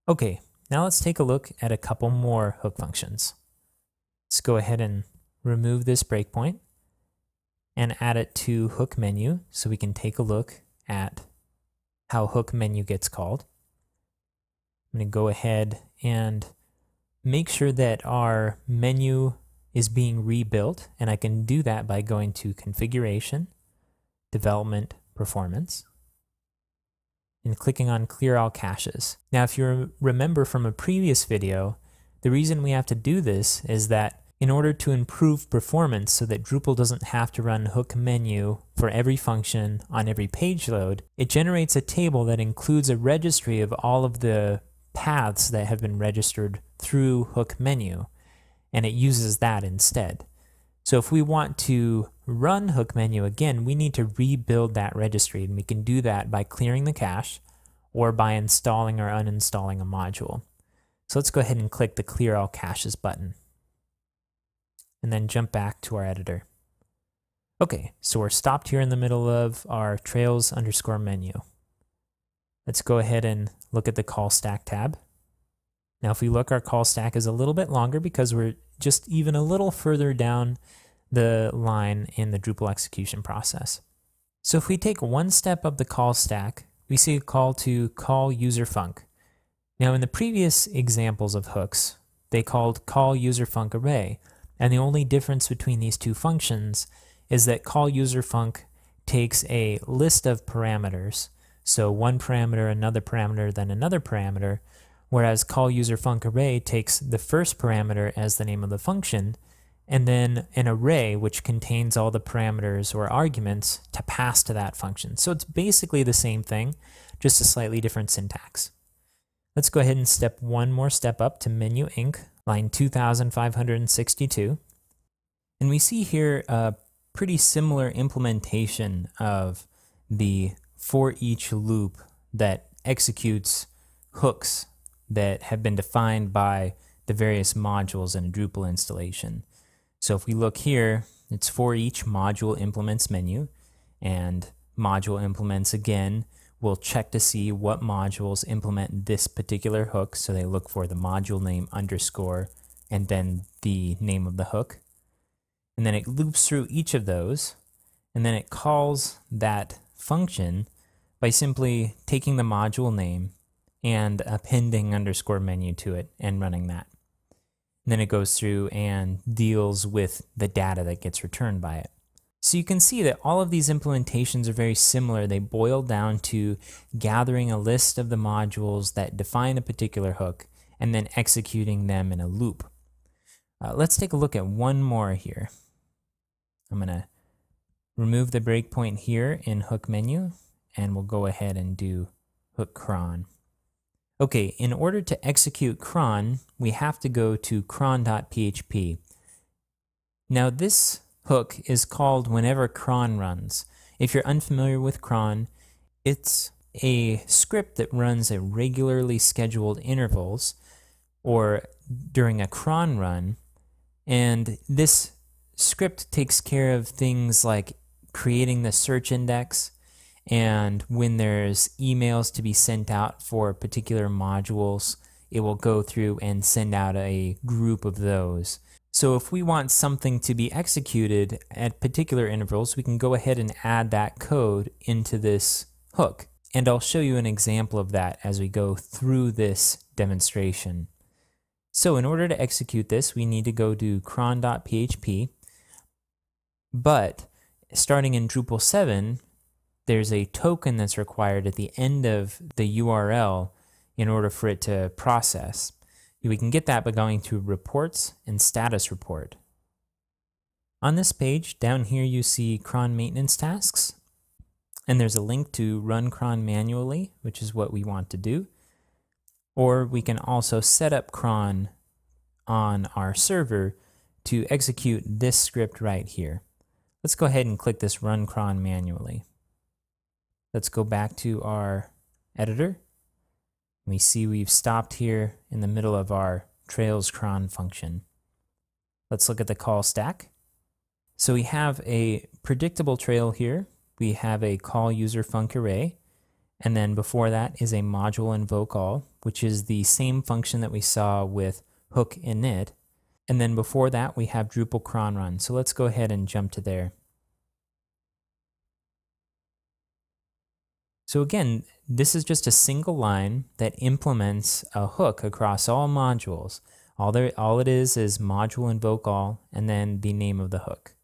Okay, now let's take a look at a couple more hook functions. Let's go ahead and remove this breakpoint and add it to hook menu so we can take a look at how hook menu gets called. I'm going to go ahead and make sure that our menu is being rebuilt, and I can do that by going to Configuration, Development, Performance, and clicking on Clear All Caches. Now, if you remember from a previous video, the reason we have to do this is that in order to improve performance so that Drupal doesn't have to run hook menu for every function on every page load, it generates a table that includes a registry of all of the paths that have been registered through hook menu, and it uses that instead. So if we want to run hook menu again, we need to rebuild that registry, and we can do that by clearing the cache or by installing or uninstalling a module. So let's go ahead and click the Clear All Caches button, and then jump back to our editor. Okay, so we're stopped here in the middle of our trails_menu. Let's go ahead and look at the call stack tab. Now if we look, our call stack is a little bit longer because we're just even a little further down the line in the Drupal execution process. So if we take one step up the call stack, we see a call to call user func. Now in the previous examples of hooks, they called call user func array, and the only difference between these two functions is that call user func takes a list of parameters, so one parameter, another parameter, then another parameter, whereas call user func array takes the first parameter as the name of the function, and then an array which contains all the parameters or arguments to pass to that function. So it's basically the same thing, just a slightly different syntax. Let's go ahead and step one more step up to menu inc, line 2562. And we see here a pretty similar implementation of the for each loop that executes hooks that have been defined by the various modules in a Drupal installation. So if we look here, it's for each module implements menu, and module implements again will check to see what modules implement this particular hook. So they look for the module name underscore and then the name of the hook. And then it loops through each of those, and then it calls that function by simply taking the module name and appending underscore menu to it and running that. And then it goes through and deals with the data that gets returned by it. So you can see that all of these implementations are very similar. They boil down to gathering a list of the modules that define a particular hook and then executing them in a loop. Let's take a look at one more here. I'm going to remove the breakpoint here in hook menu, and we'll go ahead and do hook cron. Okay, in order to execute cron, we have to go to cron.php. Now this hook is called whenever cron runs. If you're unfamiliar with cron, it's a script that runs at regularly scheduled intervals or during a cron run, and this script takes care of things like creating the search index, and when there's emails to be sent out for particular modules, it will go through and send out a group of those. So if we want something to be executed at particular intervals, we can go ahead and add that code into this hook. And I'll show you an example of that as we go through this demonstration. So in order to execute this, we need to go to cron.php, but starting in Drupal 7, there's a token that's required at the end of the URL in order for it to process. We can get that by going to Reports and Status Report. On this page, down here you see cron maintenance tasks, and there's a link to run cron manually, which is what we want to do. Or we can also set up cron on our server to execute this script right here. Let's go ahead and click this run cron manually. Let's go back to our editor. We see we've stopped here in the middle of our trails cron function. Let's look at the call stack. So we have a predictable trail here. We have a call user func array, And then before that is a module invoke all, which is the same function that we saw with hook init. And then before that we have Drupal cron run. So let's go ahead and jump to there. So again, this is just a single line that implements a hook across all modules. All it is module invoke all and then the name of the hook.